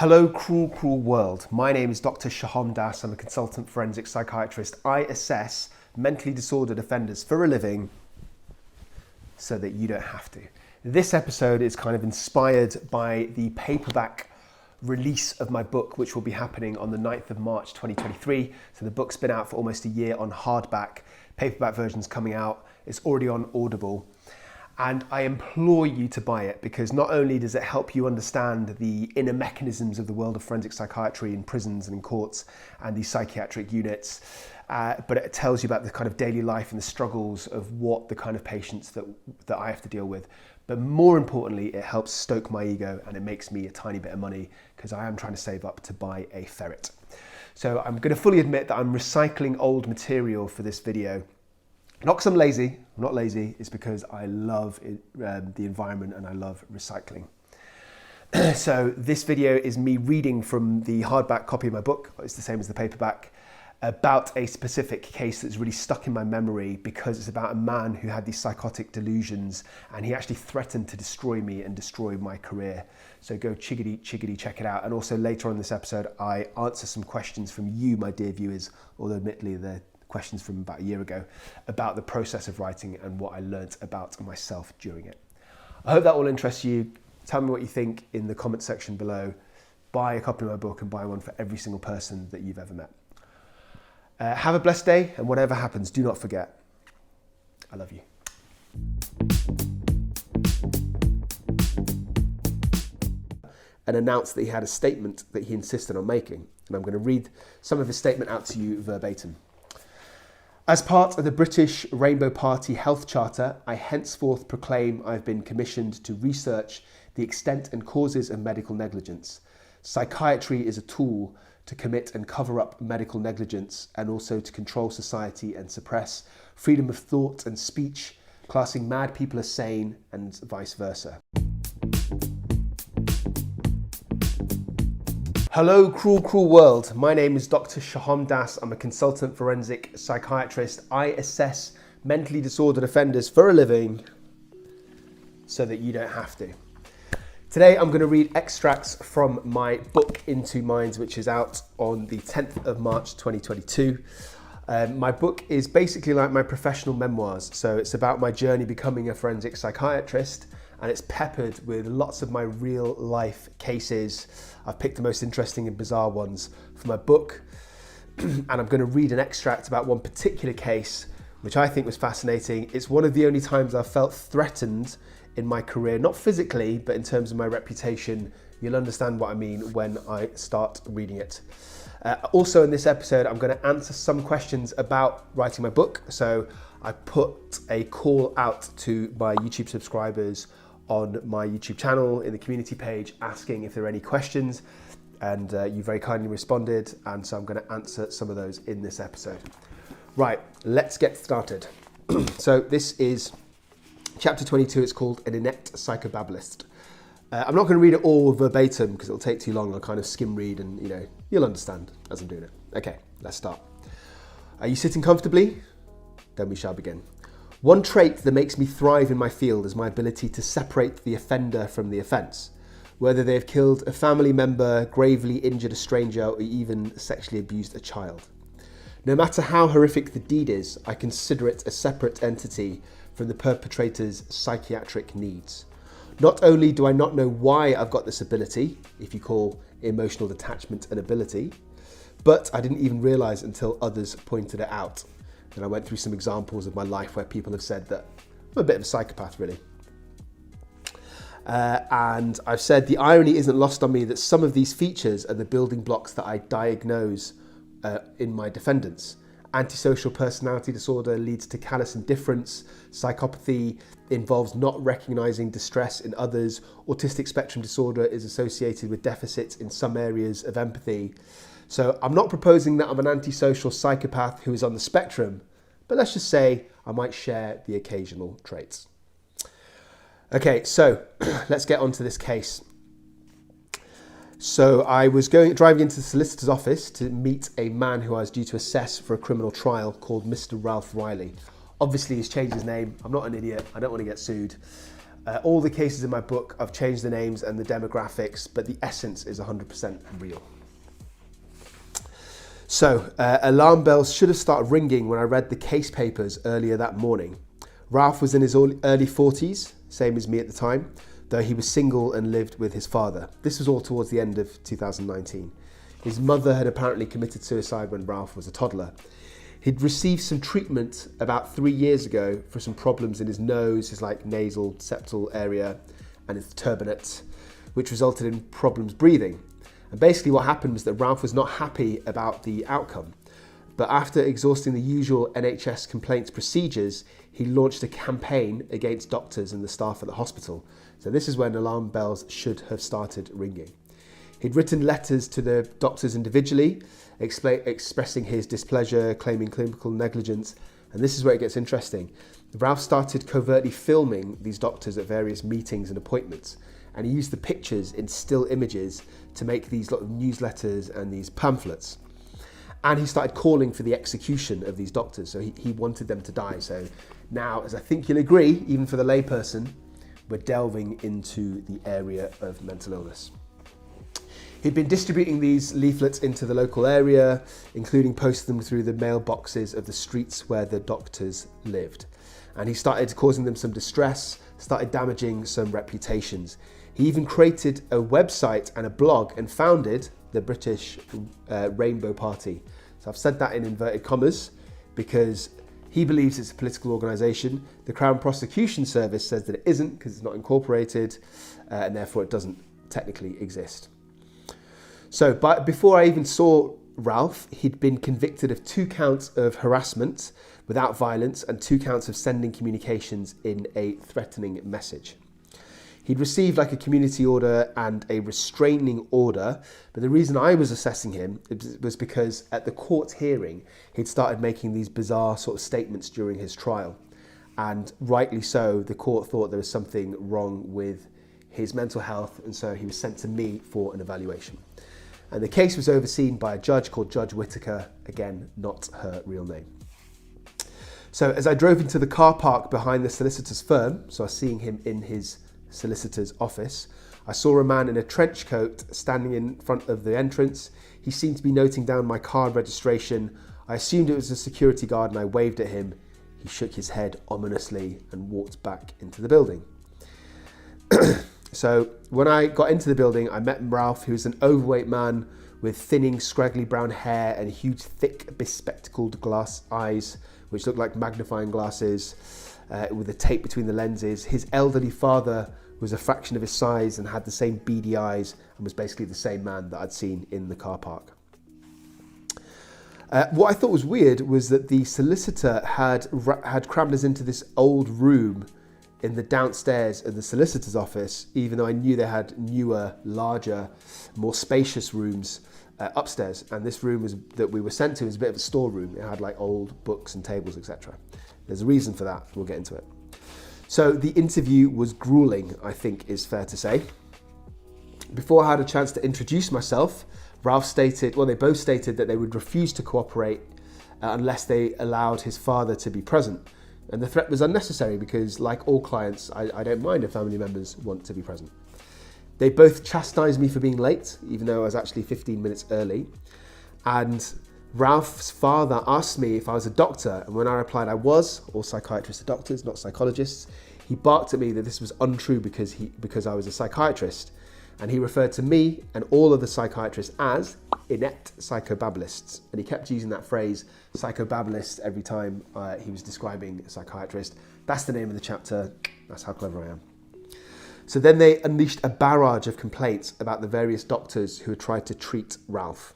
Hello, cruel world. My name is Dr. 𝐏𝐬𝐲𝐜𝐡. I'm a consultant forensic psychiatrist. I assess mentally disordered offenders for a living so that you don't have to. This episode is kind of inspired by the paperback release of my book, which will be happening on the 9th of March 2023. So the book's been out for almost a year on hardback. Paperback version's coming out. It's already on Audible. And I implore you to buy it because not only does it help you understand the inner mechanisms of the world of forensic psychiatry in prisons and in courts and these psychiatric units, but it tells you about the kind of daily life and the struggles of what the kind of patients that I have to deal with. But more importantly, it helps stoke my ego and it makes me a tiny bit of money because I am trying to save up to buy a ferret. So I'm going to fully admit that I'm recycling old material for this video. Not because I'm lazy, I'm not lazy, it's because I love the environment and I love recycling. So this video is me reading from the hardback copy of my book, it's the same as the paperback, about a specific case that's really stuck in my memory because it's about a man who had these psychotic delusions and he actually threatened to destroy me and destroy my career. So go 𝐘𝐸𝐬𝐲𝐜𝐡, check it out. And also later on in this episode, I answer some questions from you, my dear viewers, although admittedly they're questions from about a year ago about the process of writing and what I learnt about myself during it. I hope that will interest you. Tell me what you think in the comment section below. Buy a copy of my book and buy one for every single person that you've ever met. Have a blessed day, and whatever happens, do not forget, I love you. And announced that he had a statement that he insisted on making. And I'm going to read some of his statement out to you verbatim. As part of the British Rainbow Party Health Charter, I henceforth proclaim I've been commissioned to research the extent and causes of medical negligence. Psychiatry is a tool to commit and cover up medical negligence and also to control society and suppress freedom of thought and speech, classing mad people as sane and vice versa. Hello, cruel world. My name is Dr. 𝐏𝐬𝐲𝐜𝐡. I'm a consultant forensic psychiatrist. I assess mentally disordered offenders for a living so that you don't have to. Today, I'm going to read extracts from my book, Into Minds, which is out on the 10th of March, 2022. My book is basically like my professional memoirs. So it's about my journey becoming a forensic psychiatrist, and it's peppered with lots of my real life cases. I've picked the most interesting and bizarre ones for my book. And I'm going to read an extract about one particular case, which I think was fascinating. It's one of the only times I've felt threatened in my career, not physically, but in terms of my reputation. You'll understand what I mean when I start reading it. Also in this episode, I'm going to answer some questions about writing my book. So I put a call out to my YouTube subscribers on my YouTube channel in the community page asking if there are any questions, and you very kindly responded, and so I'm going to answer some of those in this episode. Right, let's get started. So this is chapter 22. It's called An Inept Psychobabblist. I'm not going to read it all verbatim because it'll take too long. I'll kind of skim read and you'll understand as I'm doing it. Okay, let's start. Are you sitting comfortably? Then we shall begin. One trait that makes me thrive in my field is my ability to separate the offender from the offence, whether they have killed a family member, gravely injured a stranger, or even sexually abused a child. No matter how horrific the deed is, I consider it a separate entity from the perpetrator's psychiatric needs. Not only do I not know why I've got this ability, if you call emotional detachment an ability, but I didn't even realise until others pointed it out. And I went through some examples of my life where people have said that I'm a bit of a psychopath, really. And I've said the irony isn't lost on me that some of these features are the building blocks that I diagnose in my defendants. Antisocial personality disorder leads to callous indifference. Psychopathy involves not recognizing distress in others. Autistic spectrum disorder is associated with deficits in some areas of empathy. So I'm not proposing that I'm an antisocial psychopath who is on the spectrum, but let's just say I might share the occasional traits. Okay, so let's get on to this case. So I was driving into the solicitor's office to meet a man who I was due to assess for a criminal trial called Mr. Ralph Riley. Obviously he's changed his name. I'm not an idiot. I don't want to get sued. All the cases in my book, I've changed the names and the demographics, but the essence is 100% real. So, alarm bells should have started ringing when I read the case papers earlier that morning. Ralph was in his early 40s, same as me at the time, though he was single and lived with his father. This was all towards the end of 2019. His mother had apparently committed suicide when Ralph was a toddler. He'd received some treatment about 3 years ago for some problems in his nose, his nasal septal area, and his turbinate, which resulted in problems breathing. And basically what happened was that Ralph was not happy about the outcome. But after exhausting the usual NHS complaints procedures, he launched a campaign against doctors and the staff at the hospital. So this is when alarm bells should have started ringing. He'd written letters to the doctors individually, expressing his displeasure, claiming clinical negligence, and this is where it gets interesting. Ralph started covertly filming these doctors at various meetings and appointments, and he used the pictures in still images to make these lot of newsletters and these pamphlets. And he started calling for the execution of these doctors, so he wanted them to die. So now, as I think you'll agree, even for the layperson, we're delving into the area of mental illness. He'd been distributing these leaflets into the local area, including posting them through the mailboxes of the streets where the doctors lived. And he started causing them some distress, started damaging some reputations. He even created a website and a blog and founded the British Rainbow Party. So I've said that in inverted commas because he believes it's a political organisation. The Crown Prosecution Service says that it isn't because it's not incorporated and therefore it doesn't technically exist. So before I even saw Ralph, he'd been convicted of 2 counts of harassment without violence and 2 counts of sending communications in a threatening message. He'd received a community order and a restraining order, but the reason I was assessing him was because at the court hearing, he'd started making these bizarre sort of statements during his trial. And rightly so, the court thought there was something wrong with his mental health, and so he was sent to me for an evaluation. And the case was overseen by a judge called Judge Whittaker, again, not her real name. So as I drove into the car park behind the solicitor's firm, so I was seeing him in his solicitor's office, I saw a man in a trench coat standing in front of the entrance. He seemed to be noting down my car registration. I assumed it was a security guard and I waved at him. He shook his head ominously and walked back into the building. So when I got into the building, I met Ralph, who was an overweight man with thinning, scraggly brown hair and huge, thick, bespectacled glass eyes, which looked like magnifying glasses, with a tape between the lenses. His elderly father was a fraction of his size and had the same beady eyes and was basically the same man that I'd seen in the car park. What I thought was weird was that the solicitor had crammed us into this old room in the downstairs of the solicitor's office, even though I knew they had newer, larger, more spacious rooms upstairs. And this room that we were sent to was a bit of a storeroom. It had old books and tables, etc. There's a reason for that. We'll get into it. So the interview was grueling, I think is fair to say. Before I had a chance to introduce myself, they both stated that they would refuse to cooperate unless they allowed his father to be present. And the threat was unnecessary because, like all clients, I don't mind if family members want to be present. They both chastised me for being late, even though I was actually 15 minutes early. And Ralph's father asked me if I was a doctor, and when I replied I was, all psychiatrists are doctors, not psychologists, he barked at me that this was untrue because I was a psychiatrist. And he referred to me and all of the psychiatrists as inept psychobabblists. And he kept using that phrase, psychobabblist, every time he was describing a psychiatrist. That's the name of the chapter. That's how clever I am. So then they unleashed a barrage of complaints about the various doctors who had tried to treat Ralph.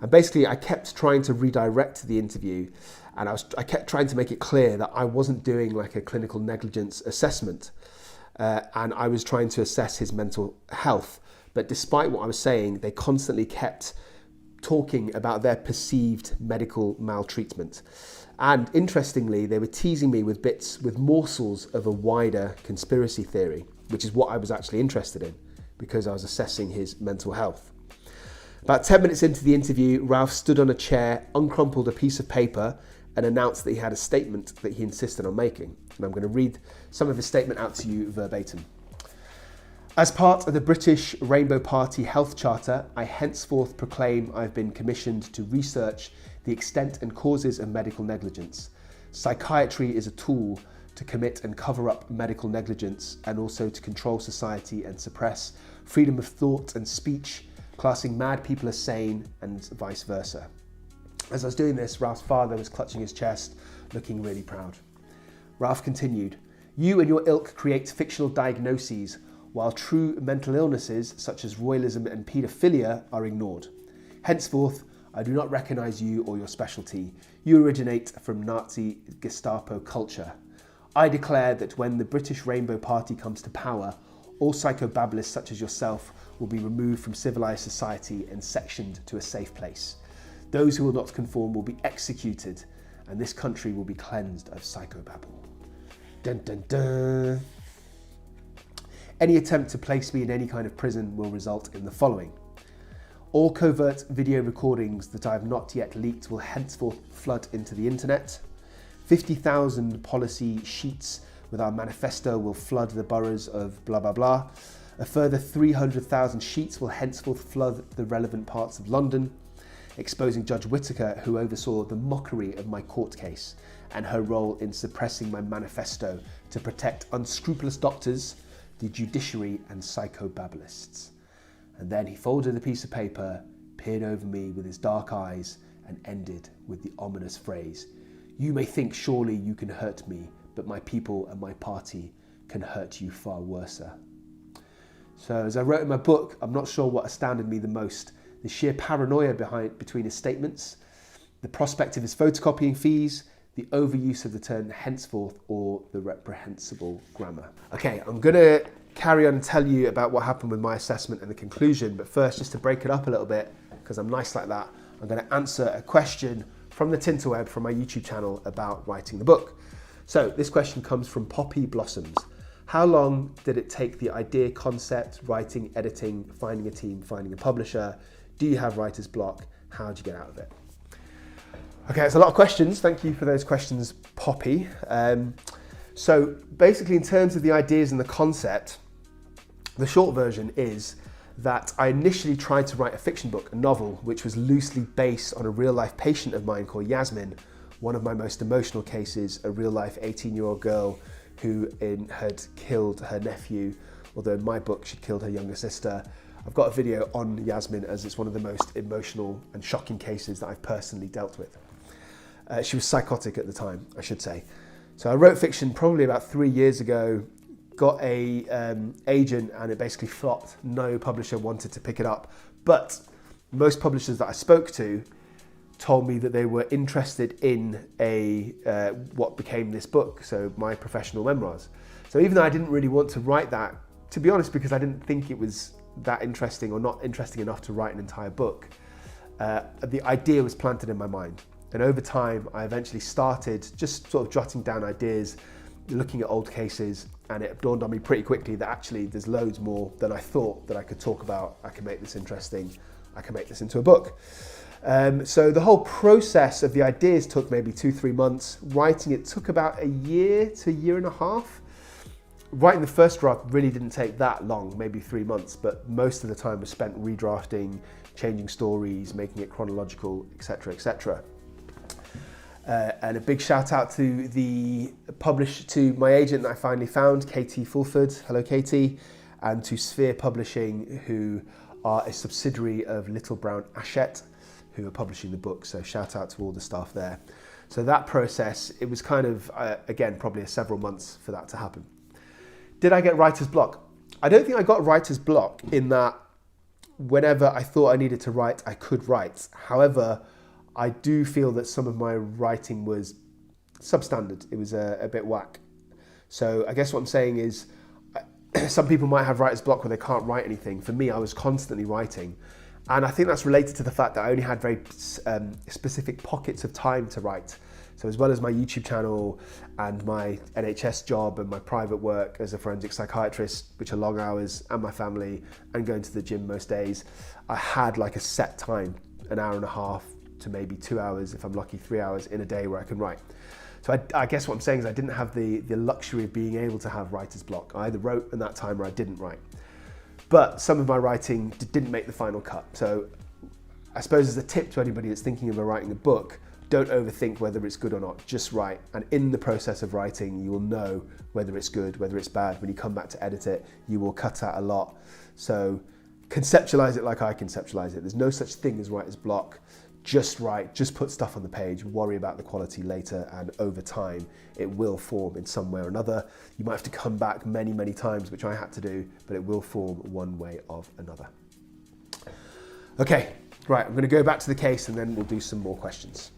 And basically, I kept trying to redirect the interview, and I kept trying to make it clear that I wasn't doing a clinical negligence assessment. And I was trying to assess his mental health. But despite what I was saying, they constantly kept talking about their perceived medical maltreatment. And interestingly, they were teasing me with morsels of a wider conspiracy theory, which is what I was actually interested in because I was assessing his mental health. About 10 minutes into the interview, Ralph stood on a chair, uncrumpled a piece of paper and announced that he had a statement that he insisted on making. And I'm going to read some of his statement out to you verbatim. As part of the British Rainbow Party Health Charter, I henceforth proclaim I've been commissioned to research the extent and causes of medical negligence. Psychiatry is a tool to commit and cover up medical negligence and also to control society and suppress freedom of thought and speech, classing mad people as sane and vice versa. As I was doing this, Ralph's father was clutching his chest, looking really proud. Ralph continued, "You and your ilk create fictional diagnoses, while true mental illnesses such as royalism and paedophilia are ignored. Henceforth, I do not recognise you or your specialty. You originate from Nazi Gestapo culture. I declare that when the British Rainbow Party comes to power, all psychobabblists such as yourself will be removed from civilised society and sectioned to a safe place. Those who will not conform will be executed, and this country will be cleansed of psychobabble." Dun dun dun. Any attempt to place me in any kind of prison will result in the following. All covert video recordings that I have not yet leaked will henceforth flood into the internet. 50,000 policy sheets with our manifesto will flood the boroughs of blah blah blah. A further 300,000 sheets will henceforth flood the relevant parts of London, exposing Judge Whittaker, who oversaw the mockery of my court case and her role in suppressing my manifesto to protect unscrupulous doctors, the judiciary and psychobabblists. And then he folded a piece of paper, peered over me with his dark eyes, and ended with the ominous phrase, "You may think surely you can hurt me, but my people and my party can hurt you far worse." So as I wrote in my book, I'm not sure what astounded me the most, the sheer paranoia between his statements, the prospect of his photocopying fees, the overuse of the term henceforth, or the reprehensible grammar. Okay, I'm gonna carry on and tell you about what happened with my assessment and the conclusion, but first, just to break it up a little bit, because I'm nice like that, I'm gonna answer a question from the Tinterweb from my YouTube channel about writing the book. So this question comes from Poppy Blossoms. How long did it take the idea, concept, writing, editing, finding a team, finding a publisher? Do you have writer's block? How did you get out of it? Okay, it's a lot of questions. Thank you for those questions, Poppy. So basically in terms of the ideas and the concept, the short version is that I initially tried to write a fiction book, a novel, which was loosely based on a real life patient of mine called Yasmin, one of my most emotional cases, a real life 18-year-old girl who had killed her nephew, although in my book she killed her younger sister. I've got a video on Yasmin as it's one of the most emotional and shocking cases that I've personally dealt with. She was psychotic at the time, I should say. So I wrote fiction probably about 3 years ago, got a agent, and it basically flopped. No publisher wanted to pick it up. But most publishers that I spoke to told me that they were interested in what became this book, so my professional memoirs. So even though I didn't really want to write that, to be honest, because I didn't think it was that interesting or not interesting enough to write an entire book, the idea was planted in my mind. And over time, I eventually started just sort of jotting down ideas, looking at old cases, and it dawned on me pretty quickly that actually there's loads more than I thought that I could talk about. I can make this interesting. I can make this into a book. So the whole process of the ideas took maybe 2-3 months. Writing it took about a year to a year and a half. Writing the first draft really didn't take that long, maybe 3 months, but most of the time was spent redrafting, changing stories, making it chronological, etc., etc. And a big shout out to to my agent that I finally found, Katie Fulford. Hello, Katie. And to Sphere Publishing, who are a subsidiary of Little Brown Hachette, who are publishing the book. So shout out to all the staff there. So that process, it was kind of, again, probably several months for that to happen. Did I get writer's block? I don't think I got writer's block in that whenever I thought I needed to write, I could write. However, I do feel that some of my writing was substandard. It was a bit whack. So I guess what I'm saying is some people might have writer's block where they can't write anything. For me, I was constantly writing. And I think that's related to the fact that I only had very specific pockets of time to write. So as well as my YouTube channel and my NHS job and my private work as a forensic psychiatrist, which are long hours, and my family, and going to the gym most days, I had like a set time, an hour and a half to maybe 2 hours, if I'm lucky, 3 hours in a day where I can write. So I guess what I'm saying is I didn't have the luxury of being able to have writer's block. I either wrote in that time or I didn't write. But some of my writing didn't make the final cut. So I suppose as a tip to anybody that's thinking of writing a book, don't overthink whether it's good or not, just write. And in the process of writing, you will know whether it's good, whether it's bad. When you come back to edit it, you will cut out a lot. So conceptualize it like I conceptualize it. There's no such thing as writer's block. Just write, just put stuff on the page, worry about the quality later, and over time it will form in some way or another. You might have to come back many, many times, which I had to do, but it will form one way or another. Okay, right, I'm going to go back to the case and then we'll do some more questions.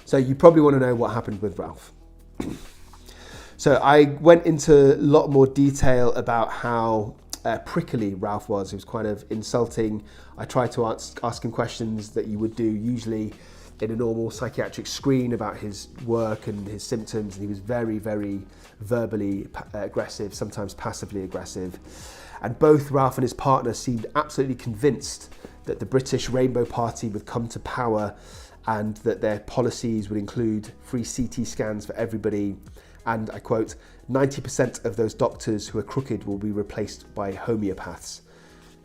So you probably want to know what happened with Ralph. So I went into a lot more detail about how prickly Ralph was. He was kind of insulting. I tried to ask him questions that you would do usually in a normal psychiatric screen about his work and his symptoms, and he was very, very verbally aggressive, sometimes passively aggressive. And both Ralph and his partner seemed absolutely convinced that the British Rainbow Party would come to power and that their policies would include free CT scans for everybody. And I quote, 90% of those doctors who are crooked will be replaced by homeopaths.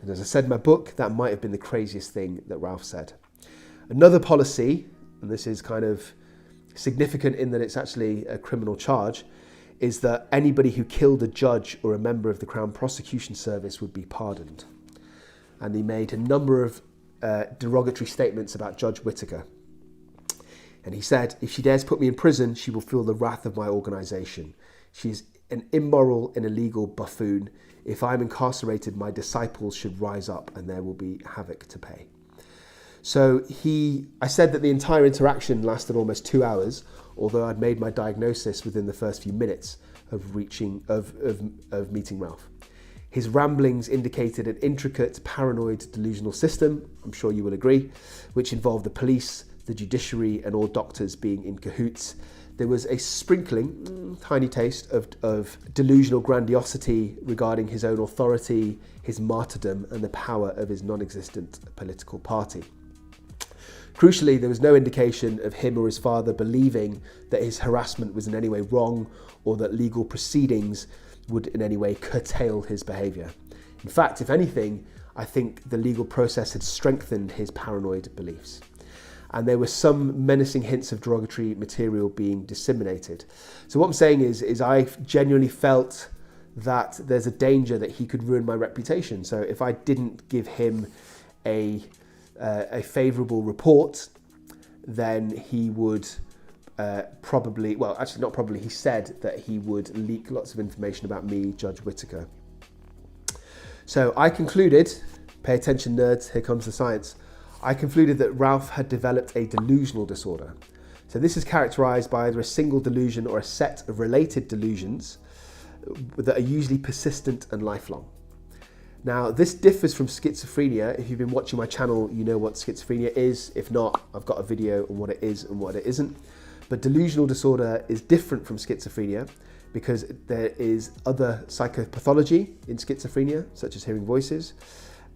And as I said in my book, that might have been the craziest thing that Ralph said. Another policy, and this is kind of significant in that it's actually a criminal charge, is that anybody who killed a judge or a member of the Crown Prosecution Service would be pardoned. And he made a number of derogatory statements about Judge Whittaker. And he said, if she dares put me in prison, she will feel the wrath of my organisation. She is an immoral and illegal buffoon. If I am incarcerated, my disciples should rise up and there will be havoc to pay. So I said that the entire interaction lasted almost 2 hours, although I'd made my diagnosis within the first few minutes of meeting Ralph. His ramblings indicated an intricate, paranoid, delusional system, I'm sure you will agree, which involved the police, the judiciary, and all doctors being in cahoots. There was a sprinkling, tiny taste of delusional grandiosity regarding his own authority, his martyrdom, and the power of his non-existent political party. Crucially, there was no indication of him or his father believing that his harassment was in any way wrong or that legal proceedings would in any way curtail his behaviour. In fact, if anything, I think the legal process had strengthened his paranoid beliefs. And there were some menacing hints of derogatory material being disseminated. So what I'm saying is I genuinely felt that there's a danger that he could ruin my reputation. So if I didn't give him a favourable report, then he would he said that he would leak lots of information about me, Judge Whittaker. So I concluded, pay attention nerds, here comes the science. I concluded that Ralph had developed a delusional disorder. So this is characterized by either a single delusion or a set of related delusions that are usually persistent and lifelong. Now, this differs from schizophrenia. If you've been watching my channel, you know what schizophrenia is. If not, I've got a video on what it is and what it isn't. But delusional disorder is different from schizophrenia because there is other psychopathology in schizophrenia, such as hearing voices.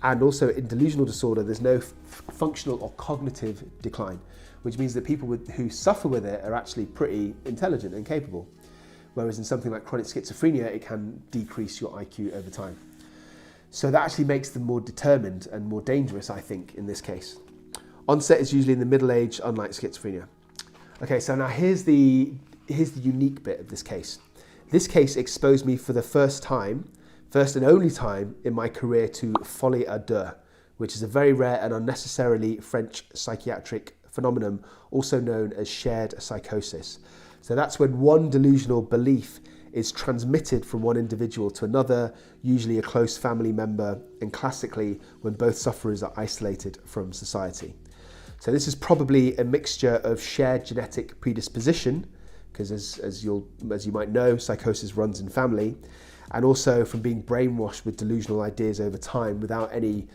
And also in delusional disorder, there's no functional or cognitive decline, which means that people who suffer with it are actually pretty intelligent and capable. Whereas in something like chronic schizophrenia, it can decrease your IQ over time. So that actually makes them more determined and more dangerous, I think, in this case. Onset is usually in the middle age, unlike schizophrenia. Okay, so now here's the unique bit of this case. This case exposed me for the first and only time in my career to folie à deux, which is a very rare and unnecessarily French psychiatric phenomenon, also known as shared psychosis. So that's when one delusional belief is transmitted from one individual to another, usually a close family member, and classically when both sufferers are isolated from society. So this is probably a mixture of shared genetic predisposition, because as you might know, psychosis runs in family, and also from being brainwashed with delusional ideas over time without any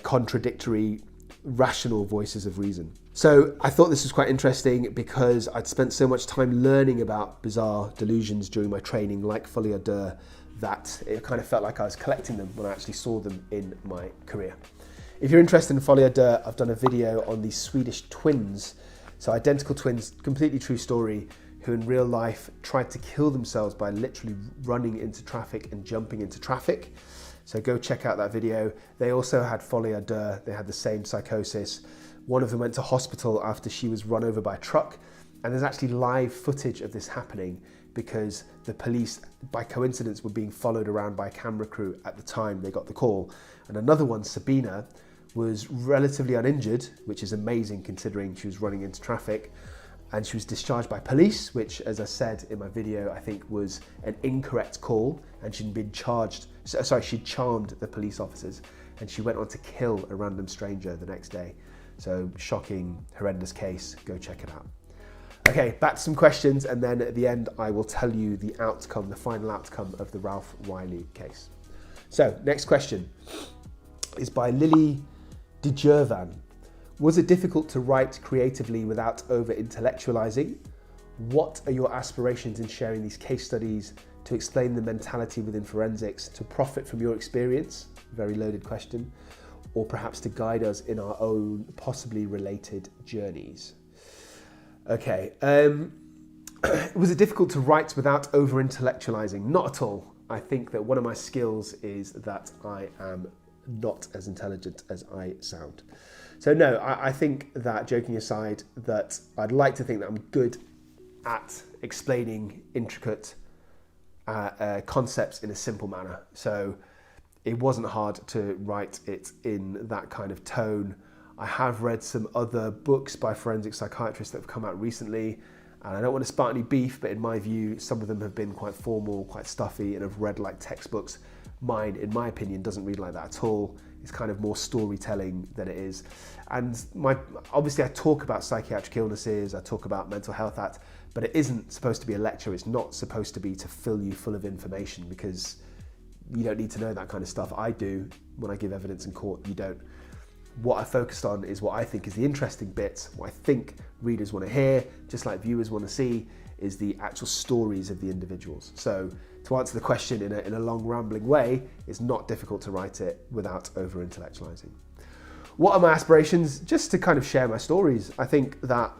contradictory, rational voices of reason. So I thought this was quite interesting because I'd spent so much time learning about bizarre delusions during my training, like folie à deux, that it kind of felt like I was collecting them when I actually saw them in my career. If you're interested in folie à deux, I've done a video on these Swedish twins, So identical twins, completely true story, who in real life tried to kill themselves by literally running into traffic and jumping into traffic. So go check out that video. They also had folie à deux, they had the same psychosis. One of them went to hospital after she was run over by a truck. And there's actually live footage of this happening because the police, by coincidence, were being followed around by a camera crew at the time they got the call. And another one, Sabina, was relatively uninjured, which is amazing considering she was running into traffic. And she was discharged by police, which, as I said in my video, I think was an incorrect call. And she'd been charged, she'd charmed the police officers, and she went on to kill a random stranger the next day. So shocking, horrendous case, go check it out. Okay, back to some questions, and then at the end, I will tell you the outcome, the final outcome of the Ralph Wiley case. So next question is by Lily DeJervan. Was it difficult to write creatively without over-intellectualizing? What are your aspirations in sharing these case studies to explain the mentality within forensics, to profit from your experience? Very loaded question. Or perhaps to guide us in our own possibly related journeys? Okay, was it difficult to write without over-intellectualizing? Not at all. I think that one of my skills is that I am not as intelligent as I sound. So no, I think that, joking aside, that I'd like to think that I'm good at explaining intricate concepts in a simple manner. So it wasn't hard to write it in that kind of tone. I have read some other books by forensic psychiatrists that have come out recently, and I don't want to spark any beef, but in my view, some of them have been quite formal, quite stuffy, and have read like textbooks. Mine, in my opinion, doesn't read like that at all. It's kind of more storytelling than it is. And obviously I talk about psychiatric illnesses, I talk about mental health act, but it isn't supposed to be a lecture. It's not supposed to be to fill you full of information, because you don't need to know that kind of stuff. I do when I give evidence in court, you don't. What I focused on is what I think is the interesting bits, what I think readers want to hear, just like viewers want to see, is the actual stories of the individuals. So to answer the question in a long rambling way, it's not difficult to write it without over-intellectualizing. What are my aspirations? Just to kind of share my stories. I think that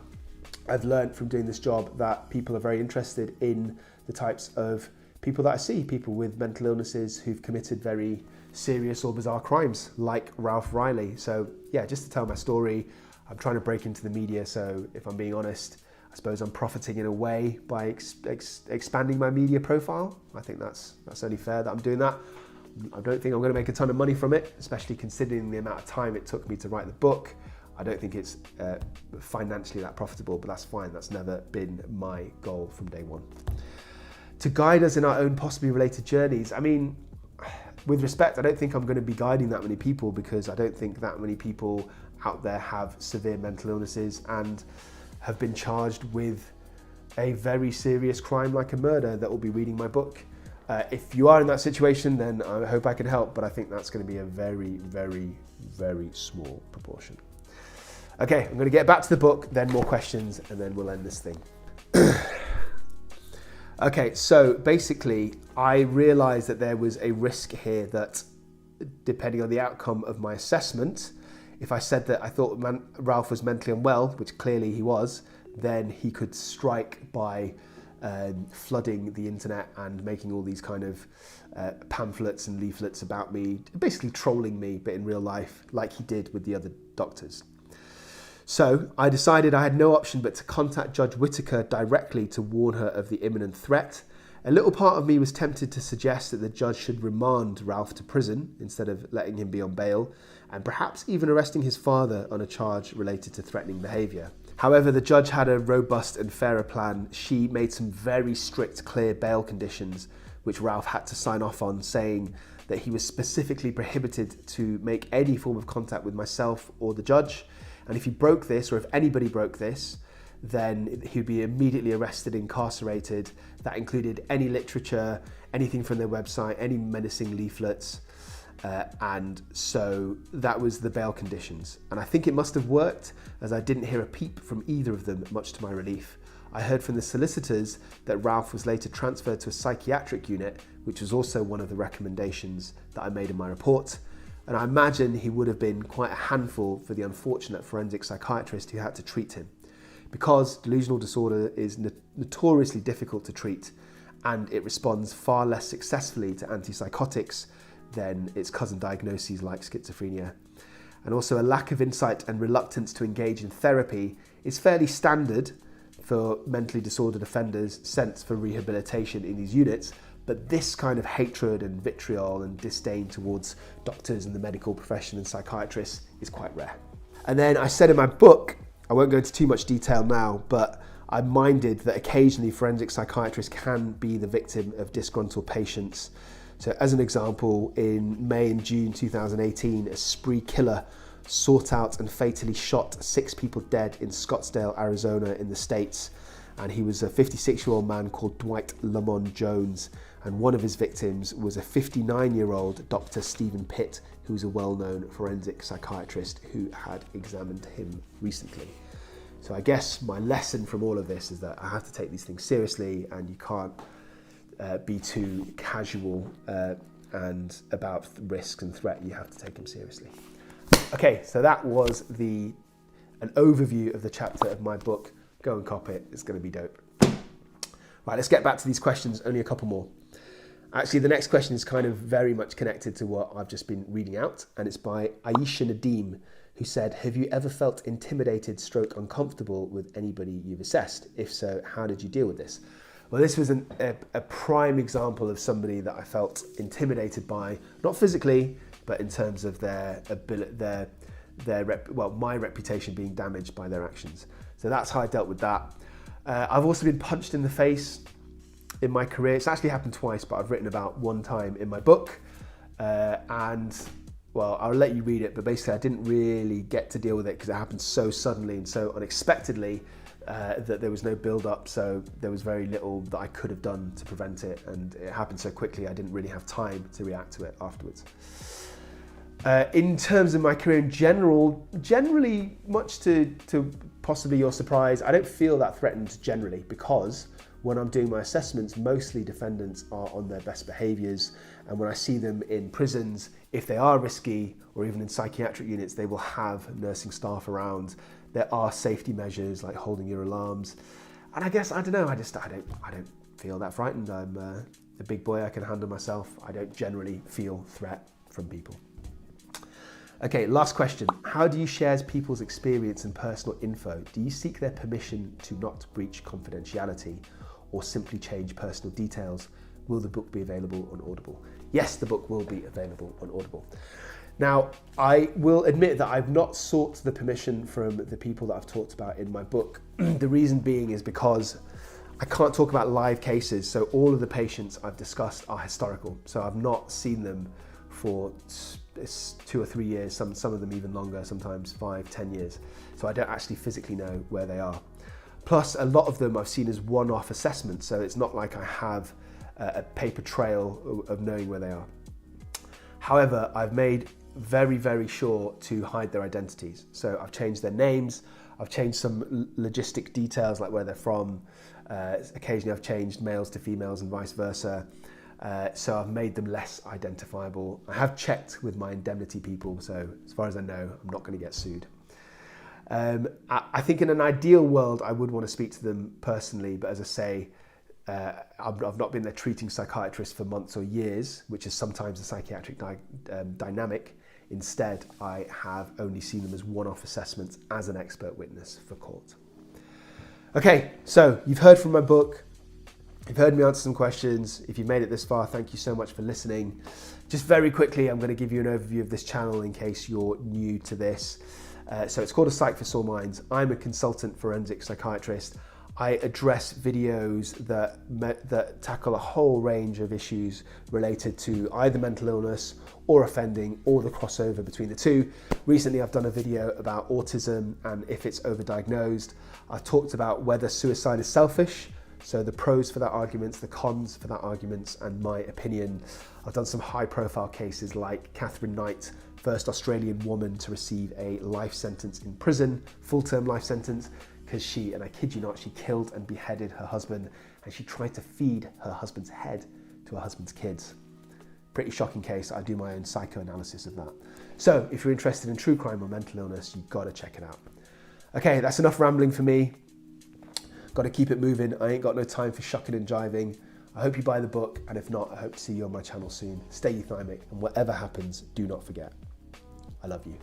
I've learned from doing this job that people are very interested in the types of people that I see, people with mental illnesses who've committed very serious or bizarre crimes, like Ralph Wiley. So yeah, just to tell my story, I'm trying to break into the media, so if I'm being honest, I suppose I'm profiting in a way by expanding my media profile. I think that's only fair that I'm doing that. I don't think I'm going to make a ton of money from it, especially considering the amount of time it took me to write the book. I don't think it's financially that profitable, but that's fine. That's never been my goal from day one. To guide us in our own possibly related journeys, I mean, with respect, I don't think I'm going to be guiding that many people, because I don't think that many people out there have severe mental illnesses and have been charged with a very serious crime like a murder that will be reading my book. If you are in that situation, then I hope I can help, but I think that's going to be a very, very, very small proportion. Okay, I'm going to get back to the book, then more questions, and then we'll end this thing. Okay, so basically, I realized that there was a risk here that, depending on the outcome of my assessment, if I said that I thought Ralph was mentally unwell, which clearly he was, then he could strike by flooding the internet and making all these kind of pamphlets and leaflets about me, basically trolling me, but in real life, like he did with the other doctors. So I decided I had no option but to contact Judge Whittaker directly to warn her of the imminent threat. A little part of me was tempted to suggest that the judge should remand Ralph to prison instead of letting him be on bail, and perhaps even arresting his father on a charge related to threatening behaviour. However, the judge had a robust and fairer plan. She made some very strict, clear bail conditions, which Ralph had to sign off on, saying that he was specifically prohibited to make any form of contact with myself or the judge. And if he broke this, or if anybody broke this, then he'd be immediately arrested, incarcerated. That included any literature, anything from their website, any menacing leaflets. And so that was the bail conditions. And I think it must have worked, as I didn't hear a peep from either of them, much to my relief. I heard from the solicitors that Ralph was later transferred to a psychiatric unit, which was also one of the recommendations that I made in my report. And I imagine he would have been quite a handful for the unfortunate forensic psychiatrist who had to treat him. because delusional disorder is notoriously difficult to treat and it responds far less successfully to antipsychotics than its cousin diagnoses like schizophrenia. And also a lack of insight and reluctance to engage in therapy is fairly standard for mentally disordered offenders sent for rehabilitation in these units, but this kind of hatred and vitriol and disdain towards doctors and the medical profession and psychiatrists is quite rare. And then I said in my book, I won't go into too much detail now, but I'm minded that occasionally forensic psychiatrists can be the victim of disgruntled patients. So as an example, in May and June 2018, a spree killer sought out and fatally shot 6 people dead in Scottsdale, Arizona in the States. And he was a 56-year-old man called Dwight Lamont Jones. And one of his victims was a 59-year-old Dr. Stephen Pitt, who's a well-known forensic psychiatrist who had examined him recently. So I guess my lesson from all of this is that I have to take these things seriously, and you can't be too casual and about risks and threat. You have to take them seriously. Okay, so that was an overview of the chapter of my book, Go and Cop It. It's going to be dope. Right, let's get back to these questions, only a couple more. Actually, the next question is kind of very much connected to what I've just been reading out, and it's by Aisha Nadeem, who said, have you ever felt intimidated / uncomfortable with anybody you've assessed? If so, how did you deal with this? Well, this was a prime example of somebody that I felt intimidated by, not physically, but in terms of their ability, my reputation being damaged by their actions. So that's how I dealt with that. I've also been punched in the face in my career. It's actually happened twice, but I've written about one time in my book. Well, I'll let you read it, but basically I didn't really get to deal with it because it happened so suddenly and so unexpectedly that there was no build-up, so there was very little that I could have done to prevent it, and it happened so quickly I didn't really have time to react to it afterwards. In terms of my career in general, generally, much to possibly your surprise, I don't feel that threatened generally, because when I'm doing my assessments, mostly defendants are on their best behaviours, and when I see them in prisons, if they are risky, or even in psychiatric units, they will have nursing staff around. There are safety measures like holding your alarms, and I guess, I don't know, I don't feel that frightened. I'm a big boy, I can handle myself. I don't generally feel threat from people. Okay, last question. How do you share people's experience and personal info? Do you seek their permission to not breach confidentiality or simply change personal details? Will the book be available on Audible? Yes, the book will be available on Audible. Now, I will admit that I've not sought the permission from the people that I've talked about in my book. The reason being is because I can't talk about live cases, so all of the patients I've discussed are historical. So I've not seen them for 2 or 3 years, some of them even longer, sometimes 5, 10 years. So I don't actually physically know where they are. Plus, a lot of them I've seen as one-off assessments, so it's not like I have a paper trail of knowing where they are. However, I've made very, very sure to hide their identities. So I've changed their names, I've changed some logistic details like where they're from. Occasionally I've changed males to females and vice versa. So I've made them less identifiable. I have checked with my indemnity people, so as far as I know, I'm not going to get sued. I think in an ideal world, I would want to speak to them personally, but as I say, I've not been their treating psychiatrist for months or years, which is sometimes a psychiatric dynamic. Instead, I have only seen them as one-off assessments as an expert witness for court. Okay, so you've heard from my book. You've heard me answer some questions. If you've made it this far, thank you so much for listening. Just very quickly, I'm going to give you an overview of this channel in case you're new to this. So it's called A Psych for Sore Minds. I'm a consultant forensic psychiatrist. I address videos that tackle a whole range of issues related to either mental illness or offending, or the crossover between the two. Recently, I've done a video about autism and if it's overdiagnosed. I've talked about whether suicide is selfish, so the pros for that argument, the cons for that argument, and my opinion. I've done some high-profile cases like Catherine Knight, first Australian woman to receive a life sentence in prison, full-term life sentence, because she, and I kid you not, she killed and beheaded her husband, and she tried to feed her husband's head to her husband's kids. Pretty shocking case. I do my own psychoanalysis of that. So if you're interested in true crime or mental illness, you've got to check it out. Okay, that's enough rambling for me. Got to keep it moving. I ain't got no time for shucking and jiving. I hope you buy the book, and if not, I hope to see you on my channel soon. Stay euthymic, and whatever happens, do not forget. I love you.